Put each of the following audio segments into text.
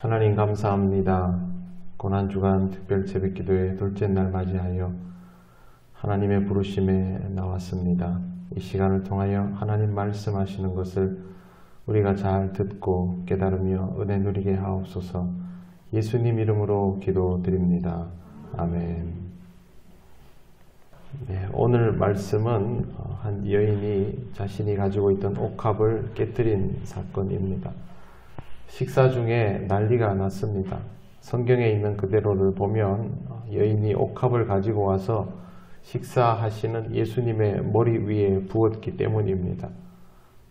하나님 감사합니다. 고난주간 특별 새벽기도의 둘째 날 맞이하여 하나님의 부르심에 나왔습니다. 이 시간을 통하여 하나님 말씀하시는 것을 우리가 잘 듣고 깨달으며 은혜 누리게 하옵소서. 예수님 이름으로 기도드립니다. 아멘. 네, 오늘 말씀은 한 여인이 자신이 가지고 있던 옥합을 깨뜨린 사건입니다. 식사 중에 난리가 났습니다. 성경에 있는 그대로를 보면 여인이 옥합을 가지고 와서 식사하시는 예수님의 머리 위에 부었기 때문입니다.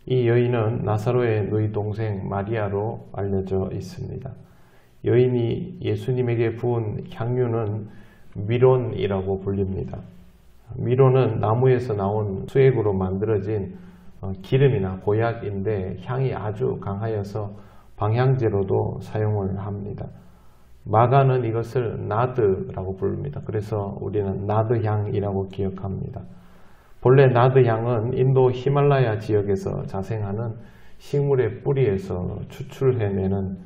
이 여인은 나사로의 누이 동생 마리아로 알려져 있습니다. 여인이 예수님에게 부은 향유는 미론이라고 불립니다. 미론은 나무에서 나온 수액으로 만들어진 기름이나 보약인데 향이 아주 강하여서 방향제로도 사용을 합니다. 마가는 이것을 나드라고 부릅니다. 그래서 우리는 나드향이라고 기억합니다. 본래 나드향은 인도 히말라야 지역에서 자생하는 식물의 뿌리에서 추출해내는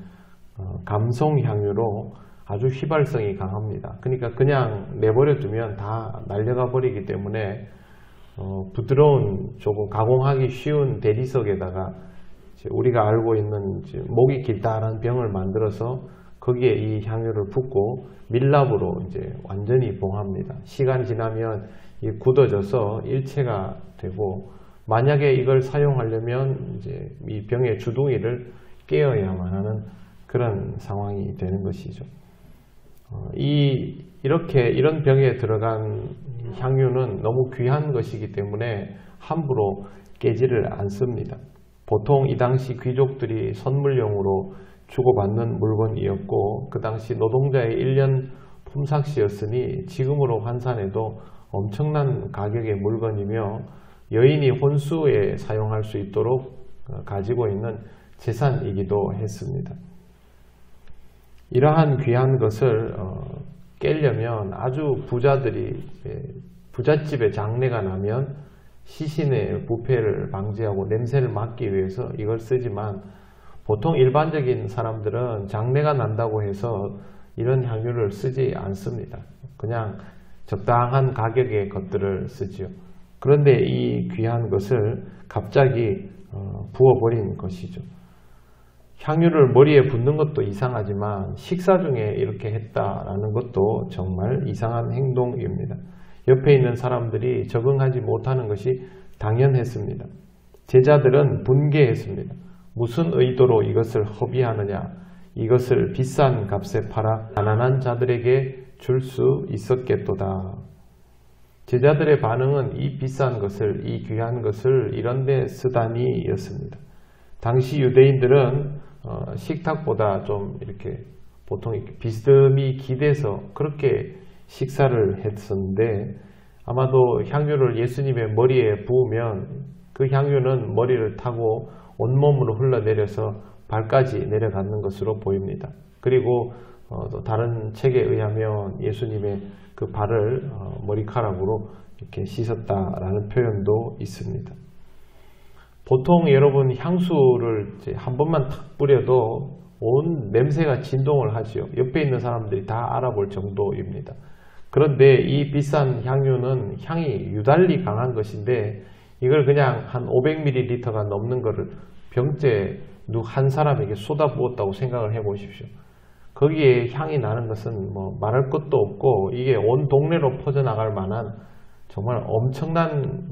감송향유로 아주 휘발성이 강합니다. 그러니까 그냥 내버려두면 다 날려가 버리기 때문에 부드러운 조금 가공하기 쉬운 대리석에다가 우리가 알고 있는 목이 길다란 병을 만들어서 거기에 이 향유를 붓고 밀랍으로 이제 완전히 봉합니다. 시간 지나면 이 굳어져서 일체가 되고, 만약에 이걸 사용하려면 이제 이 병의 주둥이를 깨어야만 하는 그런 상황이 되는 것이죠. 이런 병에 들어간 향유는 너무 귀한 것이기 때문에 함부로 깨지를 않습니다. 보통 이 당시 귀족들이 선물용으로 주고받는 물건이었고, 그 당시 노동자의 1년 품삯이었으니 지금으로 환산해도 엄청난 가격의 물건이며 여인이 혼수에 사용할 수 있도록 가지고 있는 재산이기도 했습니다. 이러한 귀한 것을 깨려면 아주 부자들이 부잣집에 장례가 나면 시신의 부패를 방지하고 냄새를 막기 위해서 이걸 쓰지만, 보통 일반적인 사람들은 장례가 난다고 해서 이런 향유를 쓰지 않습니다. 그냥 적당한 가격의 것들을 쓰지요. 그런데 이 귀한 것을 갑자기 부어버린 것이죠. 향유를 머리에 붓는 것도 이상하지만 식사 중에 이렇게 했다라는 것도 정말 이상한 행동입니다. 옆에 있는 사람들이 적응하지 못하는 것이 당연했습니다. 제자들은 분개했습니다. 무슨 의도로 이것을 허비하느냐? 이것을 비싼 값에 팔아 가난한 자들에게 줄 수 있었겠도다. 제자들의 반응은 이 비싼 것을, 이 귀한 것을 이런 데 쓰다니 였습니다. 당시 유대인들은 식탁보다 좀 이렇게 보통 이렇게 비스듬히 기대서 그렇게 식사를 했었는데, 아마도 향유를 예수님의 머리에 부으면 그 향유는 머리를 타고 온몸으로 흘러내려서 발까지 내려가는 것으로 보입니다. 그리고 또 다른 책에 의하면 예수님의 그 발을 머리카락으로 이렇게 씻었다라는 표현도 있습니다. 보통 여러분 향수를 이제 한 번만 탁 뿌려도 온 냄새가 진동을 하지요. 옆에 있는 사람들이 다 알아볼 정도입니다. 그런데 이 비싼 향유는 향이 유달리 강한 것인데, 이걸 그냥 한 500ml가 넘는 것을 병째 한 사람에게 쏟아부었다고 생각을 해 보십시오. 거기에 향이 나는 것은 뭐 말할 것도 없고, 이게 온 동네로 퍼져나갈 만한 정말 엄청난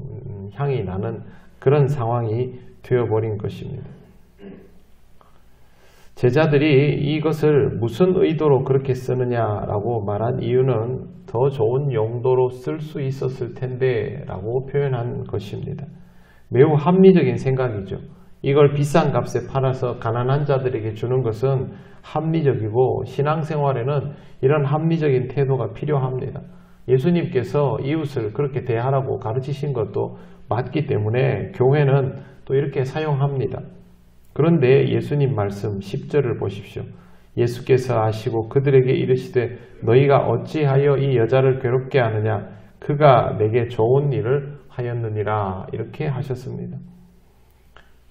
향이 나는 그런 상황이 되어버린 것입니다. 제자들이 이것을 무슨 의도로 그렇게 쓰느냐라고 말한 이유는 더 좋은 용도로 쓸 수 있었을 텐데 라고 표현한 것입니다. 매우 합리적인 생각이죠. 이걸 비싼 값에 팔아서 가난한 자들에게 주는 것은 합리적이고, 신앙생활에는 이런 합리적인 태도가 필요합니다. 예수님께서 이웃을 그렇게 대하라고 가르치신 것도 맞기 때문에 교회는 또 이렇게 사용합니다. 그런데 예수님 말씀 10절을 보십시오. 예수께서 아시고 그들에게 이르시되 너희가 어찌하여 이 여자를 괴롭게 하느냐? 그가 내게 좋은 일을 하였느니라. 이렇게 하셨습니다.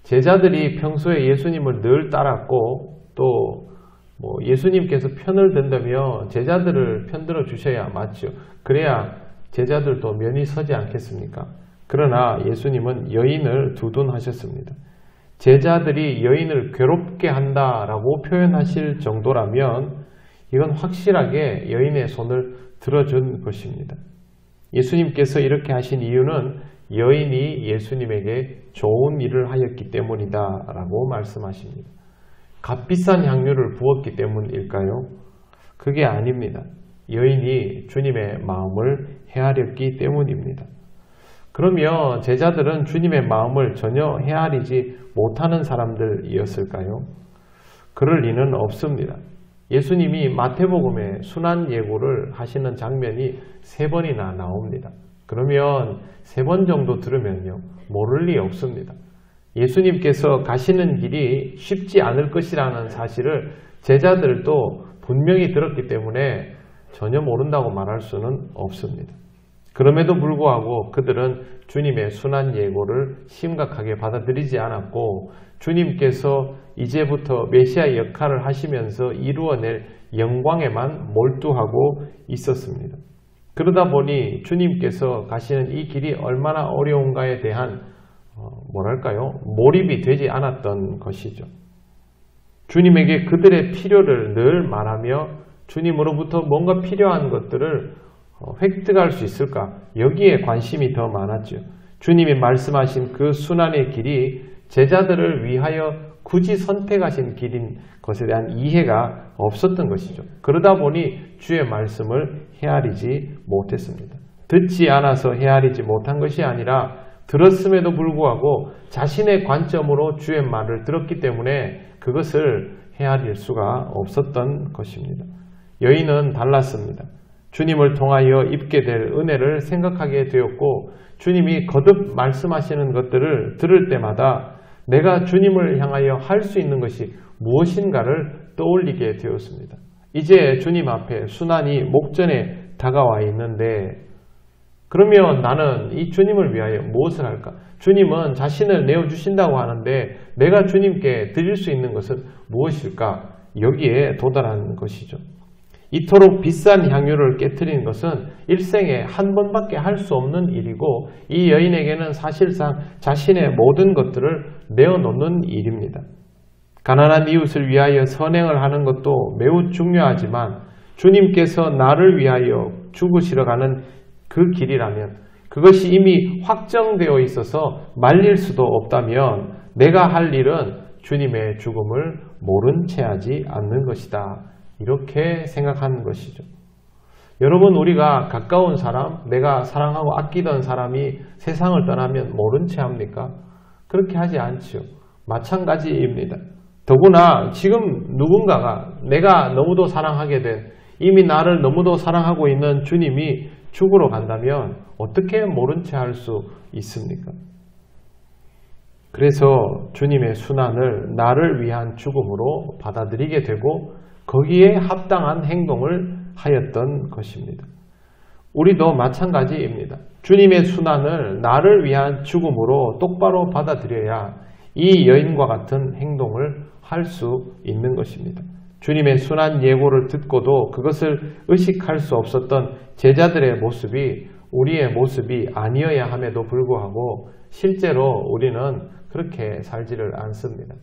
제자들이 평소에 예수님을 늘 따랐고 또 예수님께서 편을 든다며 제자들을 편들어 주셔야 맞죠. 그래야 제자들도 면이 서지 않겠습니까? 그러나 예수님은 여인을 두둔하셨습니다. 제자들이 여인을 괴롭게 한다라고 표현하실 정도라면 이건 확실하게 여인의 손을 들어준 것입니다. 예수님께서 이렇게 하신 이유는 여인이 예수님에게 좋은 일을 하였기 때문이다 라고 말씀하십니다. 값비싼 향유를 부었기 때문일까요? 그게 아닙니다. 여인이 주님의 마음을 헤아렸기 때문입니다. 그러면 제자들은 주님의 마음을 전혀 헤아리지 못하는 사람들이었을까요? 그럴 리는 없습니다. 예수님이 마태복음에 순환 예고를 하시는 장면이 3번이나 나옵니다. 그러면 3번 정도 들으면요, 모를 리 없습니다. 예수님께서 가시는 길이 쉽지 않을 것이라는 사실을 제자들도 분명히 들었기 때문에 전혀 모른다고 말할 수는 없습니다. 그럼에도 불구하고 그들은 주님의 순환 예고를 심각하게 받아들이지 않았고 주님께서 이제부터 메시아 역할을 하시면서 이루어낼 영광에만 몰두하고 있었습니다. 그러다 보니 주님께서 가시는 이 길이 얼마나 어려운가에 대한 몰입이 되지 않았던 것이죠. 주님에게 그들의 필요를 늘 말하며 주님으로부터 뭔가 필요한 것들을 획득할 수 있을까? 여기에 관심이 더 많았죠. 주님이 말씀하신 그 순환의 길이 제자들을 위하여 굳이 선택하신 길인 것에 대한 이해가 없었던 것이죠. 그러다 보니 주의 말씀을 헤아리지 못했습니다. 듣지 않아서 헤아리지 못한 것이 아니라 들었음에도 불구하고 자신의 관점으로 주의 말을 들었기 때문에 그것을 헤아릴 수가 없었던 것입니다. 여인은 달랐습니다. 주님을 통하여 입게 될 은혜를 생각하게 되었고 주님이 거듭 말씀하시는 것들을 들을 때마다 내가 주님을 향하여 할 수 있는 것이 무엇인가를 떠올리게 되었습니다. 이제 주님 앞에 순환이 목전에 다가와 있는데 그러면 나는 이 주님을 위하여 무엇을 할까? 주님은 자신을 내어주신다고 하는데 내가 주님께 드릴 수 있는 것은 무엇일까? 여기에 도달한 것이죠. 이토록 비싼 향유를 깨트린 것은 일생에 한 번밖에 할 수 없는 일이고 이 여인에게는 사실상 자신의 모든 것들을 내어놓는 일입니다. 가난한 이웃을 위하여 선행을 하는 것도 매우 중요하지만 주님께서 나를 위하여 죽으시러 가는 그 길이라면 그것이 이미 확정되어 있어서 말릴 수도 없다면 내가 할 일은 주님의 죽음을 모른 채 하지 않는 것이다. 이렇게 생각하는 것이죠. 여러분, 우리가 가까운 사람, 내가 사랑하고 아끼던 사람이 세상을 떠나면 모른 채 합니까? 그렇게 하지 않죠. 마찬가지입니다. 더구나 지금 누군가가 내가 너무도 사랑하게 된 이미 나를 너무도 사랑하고 있는 주님이 죽으러 간다면 어떻게 모른 채 할 수 있습니까? 그래서 주님의 순환을 나를 위한 죽음으로 받아들이게 되고 거기에 합당한 행동을 하였던 것입니다. 우리도 마찬가지입니다. 주님의 순환을 나를 위한 죽음으로 똑바로 받아들여야 이 여인과 같은 행동을 할 수 있는 것입니다. 주님의 순환 예고를 듣고도 그것을 의식할 수 없었던 제자들의 모습이 우리의 모습이 아니어야 함에도 불구하고 실제로 우리는 그렇게 살지를 않습니다.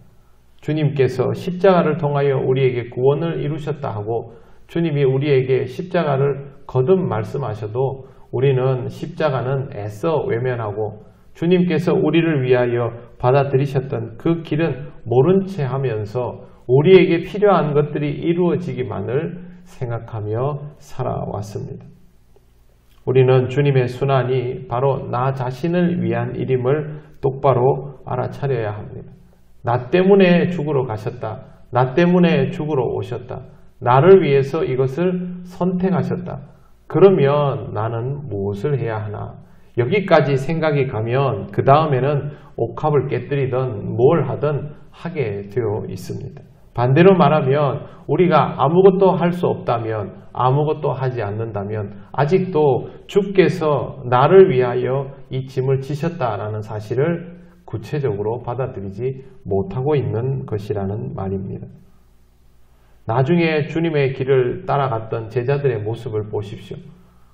주님께서 십자가를 통하여 우리에게 구원을 이루셨다 하고 주님이 우리에게 십자가를 거듭 말씀하셔도 우리는 십자가는 애써 외면하고 주님께서 우리를 위하여 받아들이셨던 그 길은 모른 채 하면서 우리에게 필요한 것들이 이루어지기만을 생각하며 살아왔습니다. 우리는 주님의 순환이 바로 나 자신을 위한 일임을 똑바로 알아차려야 합니다. 나 때문에 죽으러 가셨다. 나 때문에 죽으러 오셨다. 나를 위해서 이것을 선택하셨다. 그러면 나는 무엇을 해야 하나? 여기까지 생각이 가면 그 다음에는 옥합을 깨뜨리든 뭘 하든 하게 되어 있습니다. 반대로 말하면 우리가 아무것도 할 수 없다면 아무것도 하지 않는다면 아직도 주께서 나를 위하여 이 짐을 지셨다라는 사실을 구체적으로 받아들이지 못하고 있는 것이라는 말입니다. 나중에 주님의 길을 따라갔던 제자들의 모습을 보십시오.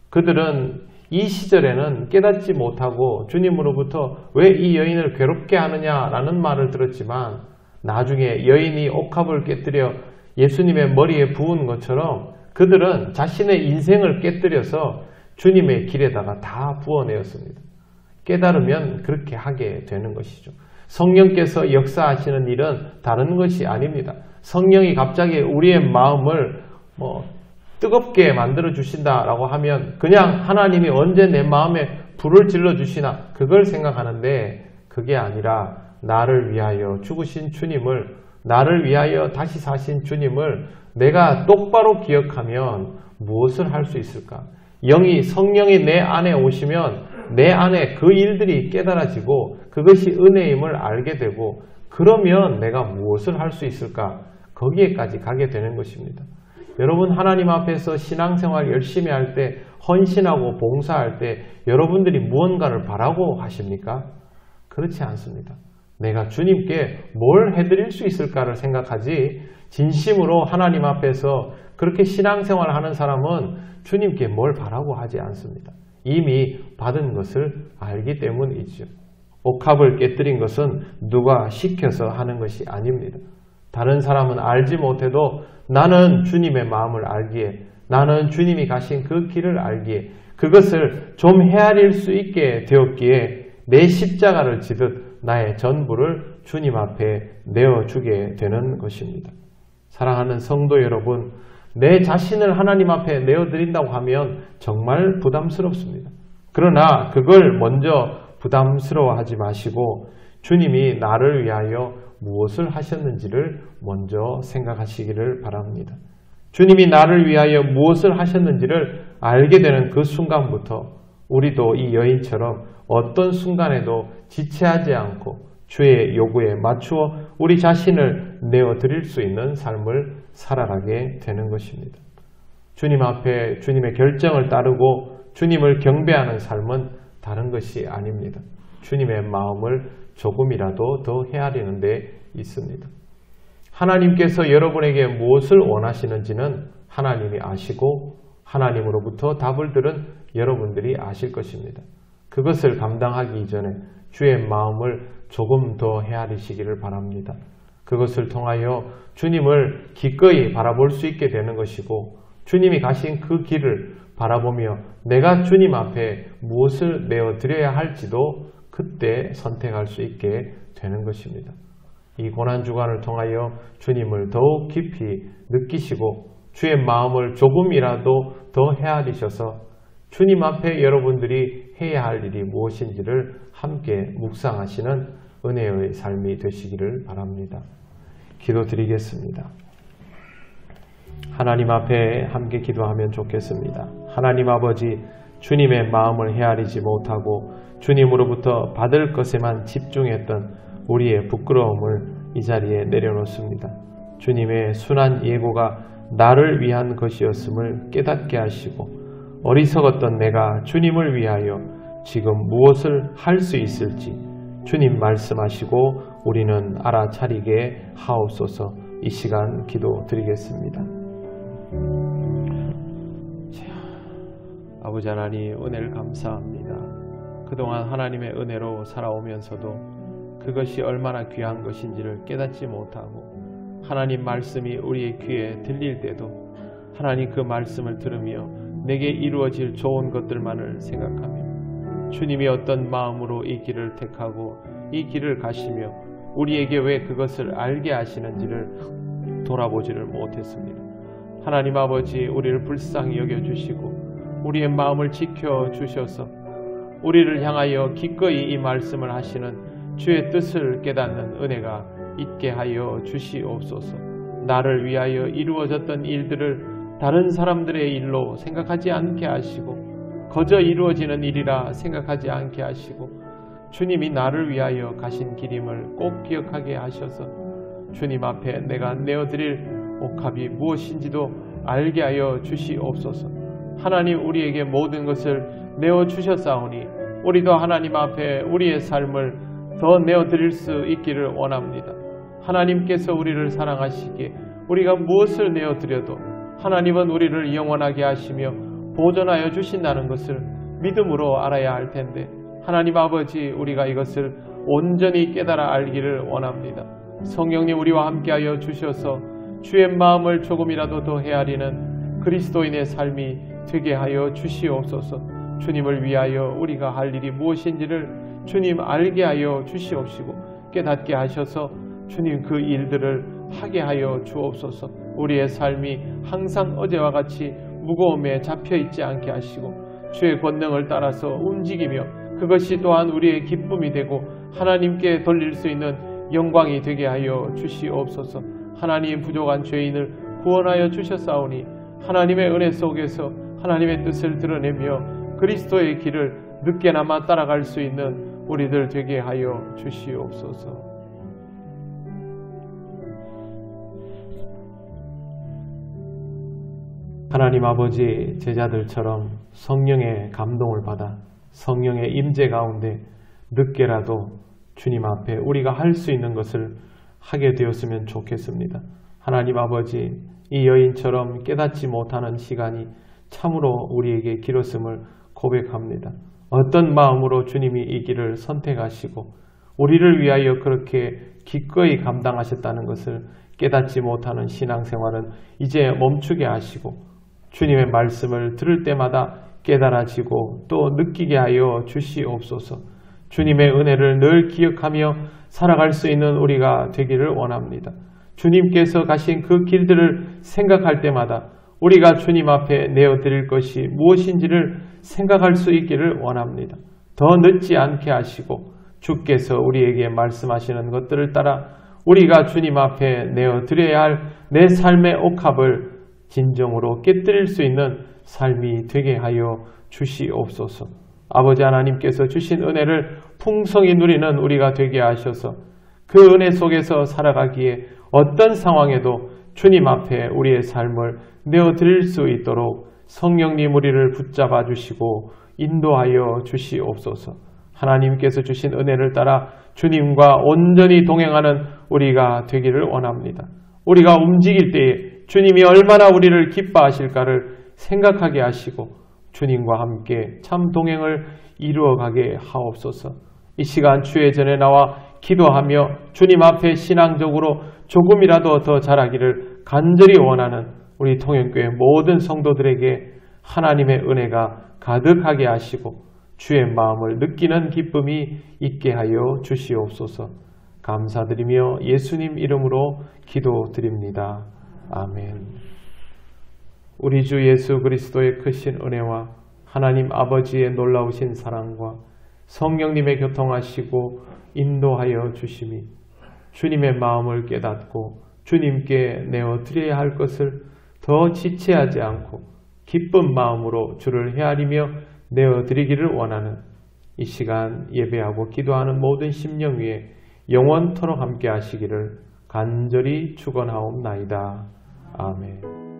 그들은 이 시절에는 깨닫지 못하고 주님으로부터 왜 이 여인을 괴롭게 하느냐라는 말을 들었지만 나중에 여인이 옥합을 깨뜨려 예수님의 머리에 부은 것처럼 그들은 자신의 인생을 깨뜨려서 주님의 길에다가 다 부어내었습니다. 깨달으면 그렇게 하게 되는 것이죠. 성령께서 역사하시는 일은 다른 것이 아닙니다. 성령이 갑자기 우리의 마음을 뜨겁게 만들어 주신다라고 하면 그냥 하나님이 언제 내 마음에 불을 질러 주시나 그걸 생각하는데 그게 아니라 나를 위하여 죽으신 주님을, 나를 위하여 다시 사신 주님을 내가 똑바로 기억하면 무엇을 할 수 있을까? 성령이 내 안에 오시면 내 안에 그 일들이 깨달아지고 그것이 은혜임을 알게 되고 그러면 내가 무엇을 할 수 있을까? 거기에까지 가게 되는 것입니다. 여러분 하나님 앞에서 신앙생활 열심히 할 때 헌신하고 봉사할 때 여러분들이 무언가를 바라고 하십니까? 그렇지 않습니다. 내가 주님께 뭘 해드릴 수 있을까를 생각하지 진심으로 하나님 앞에서 그렇게 신앙생활을 하는 사람은 주님께 뭘 바라고 하지 않습니다. 이미 받은 것을 알기 때문이죠. 옥합을 깨뜨린 것은 누가 시켜서 하는 것이 아닙니다. 다른 사람은 알지 못해도 나는 주님의 마음을 알기에, 나는 주님이 가신 그 길을 알기에 그것을 좀 헤아릴 수 있게 되었기에 내 십자가를 지듯 나의 전부를 주님 앞에 내어주게 되는 것입니다. 사랑하는 성도 여러분, 내 자신을 하나님 앞에 내어드린다고 하면 정말 부담스럽습니다. 그러나 그걸 먼저 부담스러워하지 마시고 주님이 나를 위하여 무엇을 하셨는지를 먼저 생각하시기를 바랍니다. 주님이 나를 위하여 무엇을 하셨는지를 알게 되는 그 순간부터 우리도 이 여인처럼 어떤 순간에도 지체하지 않고 주의 요구에 맞추어 우리 자신을 내어드릴 수 있는 삶을 살아가게 되는 것입니다. 주님 앞에 주님의 결정을 따르고 주님을 경배하는 삶은 다른 것이 아닙니다. 주님의 마음을 조금이라도 더 헤아리는 데 있습니다. 하나님께서 여러분에게 무엇을 원하시는지는 하나님이 아시고 하나님으로부터 답을 들은 여러분들이 아실 것입니다. 그것을 감당하기 이전에 주의 마음을 조금 더 헤아리시기를 바랍니다. 그것을 통하여 주님을 기꺼이 바라볼 수 있게 되는 것이고 주님이 가신 그 길을 바라보며 내가 주님 앞에 무엇을 내어드려야 할지도 그때 선택할 수 있게 되는 것입니다. 이 고난주간을 통하여 주님을 더욱 깊이 느끼시고 주의 마음을 조금이라도 더 헤아리셔서 주님 앞에 여러분들이 해야 할 일이 무엇인지를 함께 묵상하시는 은혜의 삶이 되시기를 바랍니다. 기도드리겠습니다. 하나님 앞에 함께 기도하면 좋겠습니다. 하나님 아버지, 주님의 마음을 헤아리지 못하고 주님으로부터 받을 것에만 집중했던 우리의 부끄러움을 이 자리에 내려놓습니다. 주님의 순한 예고가 나를 위한 것이었음을 깨닫게 하시고 어리석었던 내가 주님을 위하여 지금 무엇을 할 수 있을지 주님 말씀하시고 우리는 알아차리게 하옵소서. 이 시간 기도드리겠습니다. 아버지 하나님, 은혜를 감사합니다. 그동안 하나님의 은혜로 살아오면서도 그것이 얼마나 귀한 것인지를 깨닫지 못하고 하나님 말씀이 우리의 귀에 들릴 때도 하나님 그 말씀을 들으며 내게 이루어질 좋은 것들만을 생각하며 주님이 어떤 마음으로 이 길을 택하고 이 길을 가시며 우리에게 왜 그것을 알게 하시는지를 돌아보지를 못했습니다. 하나님 아버지, 우리를 불쌍히 여겨주시고 우리의 마음을 지켜주셔서 우리를 향하여 기꺼이 이 말씀을 하시는 주의 뜻을 깨닫는 은혜가 있게 하여 주시옵소서. 나를 위하여 이루어졌던 일들을 다른 사람들의 일로 생각하지 않게 하시고 거저 이루어지는 일이라 생각하지 않게 하시고 주님이 나를 위하여 가신 길임을 꼭 기억하게 하셔서 주님 앞에 내가 내어드릴 옥합이 무엇인지도 알게 하여 주시옵소서. 하나님, 우리에게 모든 것을 내어주셨사오니 우리도 하나님 앞에 우리의 삶을 더 내어드릴 수 있기를 원합니다. 하나님께서 우리를 사랑하시기에 우리가 무엇을 내어드려도 하나님은 우리를 영원하게 하시며 보존하여 주신다는 것을 믿음으로 알아야 할 텐데, 하나님 아버지, 우리가 이것을 온전히 깨달아 알기를 원합니다. 성령님 우리와 함께하여 주셔서 주의 마음을 조금이라도 더 헤아리는 그리스도인의 삶이 되게 하여 주시옵소서. 주님을 위하여 우리가 할 일이 무엇인지를 주님 알게 하여 주시옵시고 깨닫게 하셔서 주님 그 일들을 하게 하여 주옵소서. 우리의 삶이 항상 어제와 같이 무거움에 잡혀 있지 않게 하시고 주의 권능을 따라서 움직이며 그것이 또한 우리의 기쁨이 되고 하나님께 돌릴 수 있는 영광이 되게 하여 주시옵소서. 하나님, 부족한 죄인을 구원하여 주셨사오니 하나님의 은혜 속에서 하나님의 뜻을 드러내며 그리스도의 길을 늦게나마 따라갈 수 있는 우리들 되게 하여 주시옵소서. 하나님 아버지, 제자들처럼 성령의 감동을 받아 성령의 임재 가운데 늦게라도 주님 앞에 우리가 할 수 있는 것을 하게 되었으면 좋겠습니다. 하나님 아버지, 이 여인처럼 깨닫지 못하는 시간이 참으로 우리에게 길었음을 고백합니다. 어떤 마음으로 주님이 이 길을 선택하시고 우리를 위하여 그렇게 기꺼이 감당하셨다는 것을 깨닫지 못하는 신앙생활은 이제 멈추게 하시고 주님의 말씀을 들을 때마다 깨달아지고 또 느끼게 하여 주시옵소서. 주님의 은혜를 늘 기억하며 살아갈 수 있는 우리가 되기를 원합니다. 주님께서 가신 그 길들을 생각할 때마다 우리가 주님 앞에 내어드릴 것이 무엇인지를 생각할 수 있기를 원합니다. 더 늦지 않게 하시고 주께서 우리에게 말씀하시는 것들을 따라 우리가 주님 앞에 내어드려야 할 내 삶의 옥합을 진정으로 깨뜨릴 수 있는 삶이 되게 하여 주시옵소서. 아버지 하나님께서 주신 은혜를 풍성히 누리는 우리가 되게 하셔서 그 은혜 속에서 살아가기에 어떤 상황에도 주님 앞에 우리의 삶을 내어드릴 수 있도록 성령님 우리를 붙잡아 주시고 인도하여 주시옵소서. 하나님께서 주신 은혜를 따라 주님과 온전히 동행하는 우리가 되기를 원합니다. 우리가 움직일 때에 주님이 얼마나 우리를 기뻐하실까를 생각하게 하시고 주님과 함께 참 동행을 이루어가게 하옵소서. 이 시간 주의 전에 나와 기도하며 주님 앞에 신앙적으로 조금이라도 더 자라기를 간절히 원하는 우리 통영교회 모든 성도들에게 하나님의 은혜가 가득하게 하시고 주의 마음을 느끼는 기쁨이 있게 하여 주시옵소서. 감사드리며 예수님 이름으로 기도드립니다. 아멘. 우리 주 예수 그리스도의 크신 은혜와 하나님 아버지의 놀라우신 사랑과 성령님의 교통하시고 인도하여 주심이 주님의 마음을 깨닫고 주님께 내어드려야 할 것을 더 지체하지 않고 기쁜 마음으로 주를 헤아리며 내어드리기를 원하는 이 시간 예배하고 기도하는 모든 심령 위에 영원토록 함께 하시기를 간절히 축원하옵나이다. 아멘.